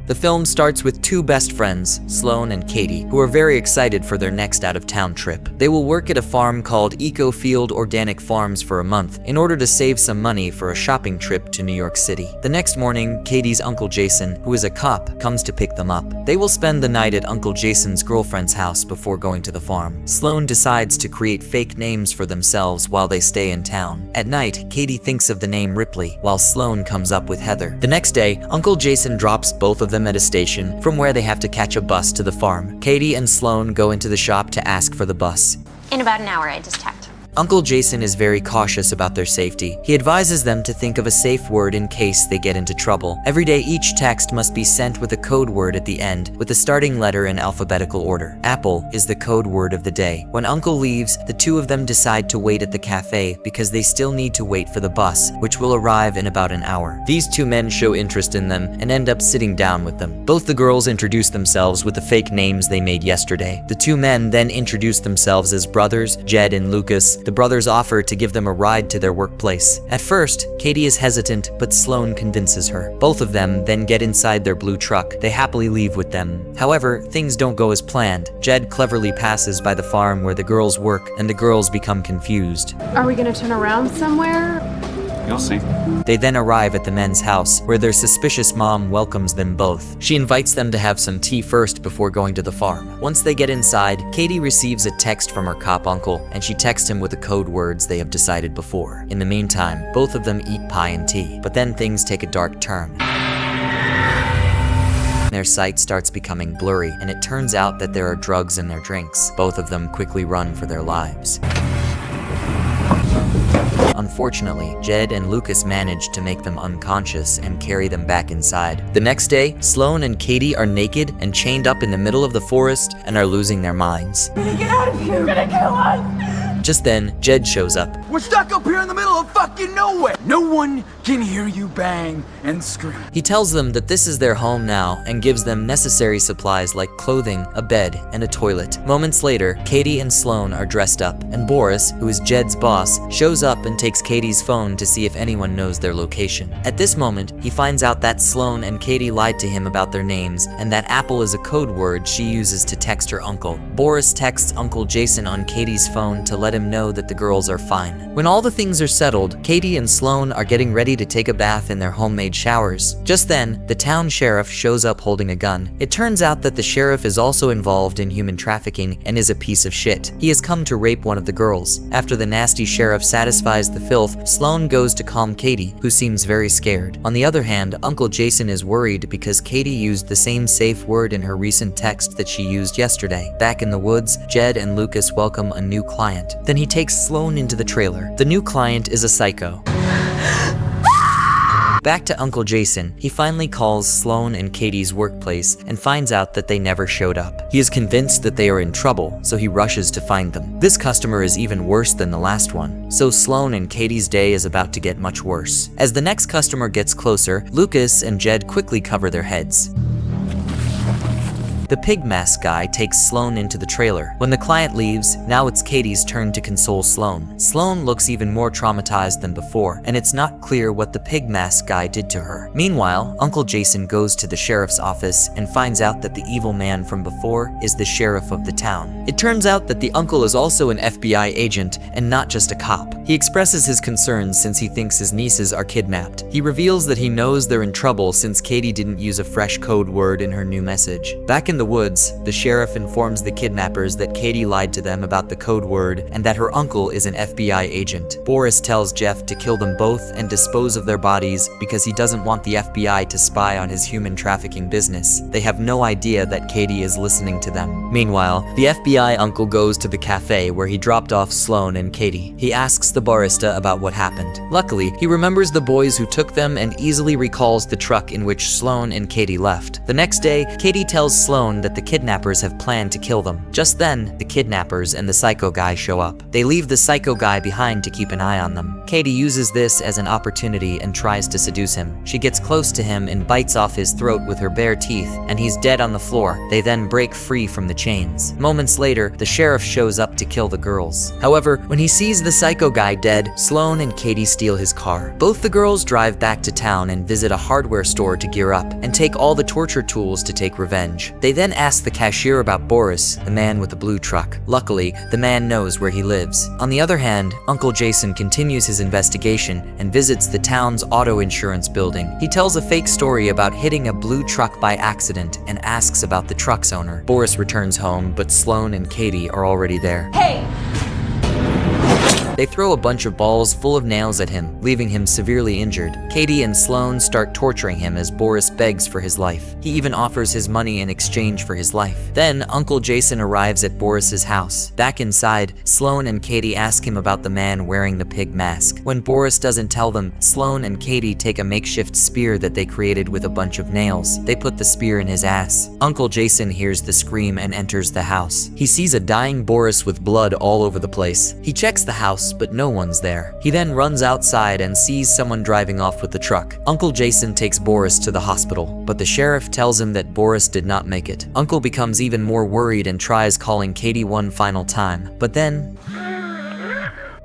The film starts with two best friends, Sloane and Katie, who are very excited for their next out-of-town trip. They will work at a farm called Eco-Field Organic Farms for a month in order to save some money for a shopping trip to New York City. The next morning, Katie's Uncle Jason, who is a cop, comes to pick them up. They will spend the night at Uncle Jason's girlfriend's house before going to the farm. Sloane decides to create fake names for themselves while they stay in town. At night, Katie thinks of the name Ripley, while Sloane comes up with Heather. The next day, Uncle Jason drops both of them at a station from where they have to catch a bus to the farm. Katie and Sloane go into the shop to ask for the bus. In about an hour, I just checked. Uncle Jason is very cautious about their safety. He advises them to think of a safe word in case they get into trouble. Every day, each text must be sent with a code word at the end, with the starting letter in alphabetical order. Apple is the code word of the day. When Uncle leaves, the two of them decide to wait at the cafe because they still need to wait for the bus, which will arrive in about an hour. These two men show interest in them and end up sitting down with them. Both the girls introduce themselves with the fake names they made yesterday. The two men then introduce themselves as brothers, Jed and Lucas. The brothers offer to give them a ride to their workplace. At first, Katie is hesitant, but Sloane convinces her. Both of them then get inside their blue truck. They happily leave with them. However, things don't go as planned. Jed cleverly passes by the farm where the girls work, and the girls become confused. Are we gonna turn around somewhere? You'll see. They then arrive at the men's house, where their suspicious mom welcomes them both. She invites them to have some tea first before going to the farm. Once they get inside, Katie receives a text from her cop uncle, and she texts him with the code words they have decided before. In the meantime, both of them eat pie and tea, but then things take a dark turn. Their sight starts becoming blurry, and it turns out that there are drugs in their drinks. Both of them quickly run for their lives. Unfortunately, Jed and Lucas manage to make them unconscious and carry them back inside. The next day, Sloane and Katie are naked and chained up in the middle of the forest and are losing their minds. Get out of here! You're gonna kill us! Just then, Jed shows up. We're stuck up here in the middle of fucking nowhere. No one can hear you bang and scream. He tells them that this is their home now and gives them necessary supplies like clothing, a bed, and a toilet. Moments later, Katie and Sloane are dressed up, and Boris, who is Jed's boss, shows up and takes Katie's phone to see if anyone knows their location. At this moment, he finds out that Sloane and Katie lied to him about their names and that Apple is a code word she uses to text her uncle. Boris texts Uncle Jason on Katie's phone to let him know that the girls are fine. When all the things are settled, Katie and Sloane are getting ready to take a bath in their homemade showers. Just then, the town sheriff shows up holding a gun. It turns out that the sheriff is also involved in human trafficking and is a piece of shit. He has come to rape one of the girls. After the nasty sheriff satisfies the filth, Sloane goes to calm Katie, who seems very scared. On the other hand, Uncle Jason is worried because Katie used the same safe word in her recent text that she used yesterday. Back in the woods, Jed and Lucas welcome a new client. Then he takes Sloane into the trailer. The new client is a psycho. Back to Uncle Jason, he finally calls Sloane and Katie's workplace and finds out that they never showed up. He is convinced that they are in trouble, so he rushes to find them. This customer is even worse than the last one, so Sloane and Katie's day is about to get much worse. As the next customer gets closer, Lucas and Jed quickly cover their heads. The pig mask guy takes Sloane into the trailer. When the client leaves, now it's Katie's turn to console Sloane. Sloane looks even more traumatized than before, and it's not clear what the pig mask guy did to her. Meanwhile, Uncle Jason goes to the sheriff's office and finds out that the evil man from before is the sheriff of the town. It turns out that the uncle is also an FBI agent and not just a cop. He expresses his concerns since he thinks his nieces are kidnapped. He reveals that he knows they're in trouble since Katie didn't use a fresh code word in her new message. Back in the woods, the sheriff informs the kidnappers that Katie lied to them about the code word and that her uncle is an FBI agent. Boris tells Jeff to kill them both and dispose of their bodies because he doesn't want the FBI to spy on his human trafficking business. They have no idea that Katie is listening to them. Meanwhile, the FBI uncle goes to the cafe where he dropped off Sloane and Katie. He asks the barista about what happened. Luckily, he remembers the boys who took them and easily recalls the truck in which Sloane and Katie left. The next day, Katie tells Sloane Sloane that the kidnappers have planned to kill them. Just then, the kidnappers and the psycho guy show up. They leave the psycho guy behind to keep an eye on them. Katie uses this as an opportunity and tries to seduce him. She gets close to him and bites off his throat with her bare teeth, and he's dead on the floor. They then break free from the chains. Moments later, the sheriff shows up to kill the girls. However, when he sees the psycho guy dead, Sloane and Katie steal his car. Both the girls drive back to town and visit a hardware store to gear up and take all the torture tools to take revenge. They then ask the cashier about Boris, the man with the blue truck. Luckily, the man knows where he lives. On the other hand, Uncle Jason continues his investigation and visits the town's auto insurance building. He tells a fake story about hitting a blue truck by accident and asks about the truck's owner. Boris returns home, but Sloane and Katie are already there. Hey! They throw a bunch of balls full of nails at him, leaving him severely injured. Katie and Sloane start torturing him as Boris begs for his life. He even offers his money in exchange for his life. Then, Uncle Jason arrives at Boris's house. Back inside, Sloane and Katie ask him about the man wearing the pig mask. When Boris doesn't tell them, Sloane and Katie take a makeshift spear that they created with a bunch of nails. They put the spear in his ass. Uncle Jason hears the scream and enters the house. He sees a dying Boris with blood all over the place. He checks the house, but no one's there. He then runs outside and sees someone driving off with the truck. Uncle Jason takes Boris to the hospital, but the sheriff tells him that Boris did not make it. Uncle becomes even more worried and tries calling Katie one final time, but then,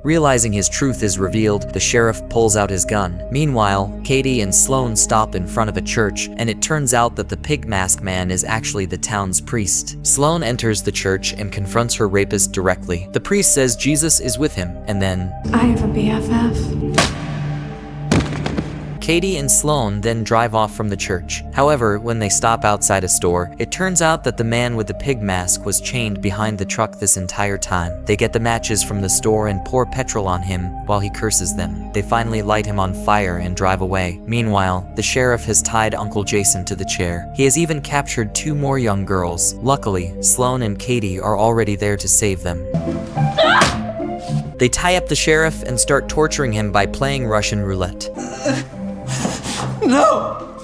realizing his truth is revealed, the sheriff pulls out his gun. Meanwhile, Katie and Sloane stop in front of a church, and it turns out that the pig mask man is actually the town's priest. Sloane enters the church and confronts her rapist directly. The priest says Jesus is with him, and then, I have a BFF. Katie and Sloane then drive off from the church. However, when they stop outside a store, it turns out that the man with the pig mask was chained behind the truck this entire time. They get the matches from the store and pour petrol on him while he curses them. They finally light him on fire and drive away. Meanwhile, the sheriff has tied Uncle Jason to the chair. He has even captured 2 more young girls. Luckily, Sloane and Katie are already there to save them. They tie up the sheriff and start torturing him by playing Russian roulette. No!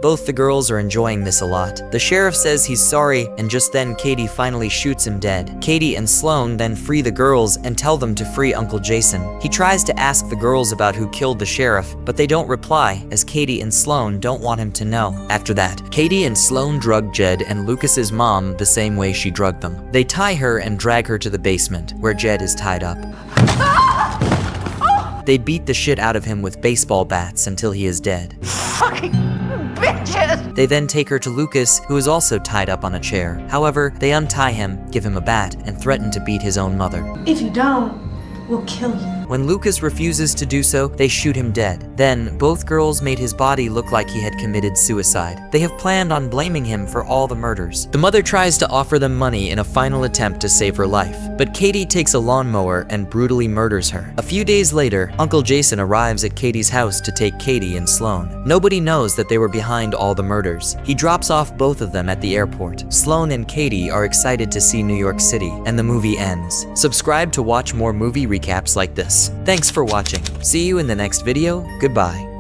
Both the girls are enjoying this a lot. The sheriff says he's sorry, and just then Katie finally shoots him dead. Katie and Sloane then free the girls and tell them to free Uncle Jason. He tries to ask the girls about who killed the sheriff, but they don't reply, as Katie and Sloane don't want him to know. After that, Katie and Sloane drug Jed and Lucas's mom the same way she drugged them. They tie her and drag her to the basement, where Jed is tied up. They beat the shit out of him with baseball bats until he is dead. Fucking bitches! They then take her to Lucas, who is also tied up on a chair. However, they untie him, give him a bat, and threaten to beat his own mother. If you don't, we'll kill you. When Lucas refuses to do so, they shoot him dead. Then, both girls made his body look like he had committed suicide. They have planned on blaming him for all the murders. The mother tries to offer them money in a final attempt to save her life, but Katie takes a lawnmower and brutally murders her. A few days later, Uncle Jason arrives at Katie's house to take Katie and Sloane. Nobody knows that they were behind all the murders. He drops off both of them at the airport. Sloane and Katie are excited to see New York City, and the movie ends. Subscribe to watch more movie recaps like this. Thanks for watching. See you in the next video. Goodbye.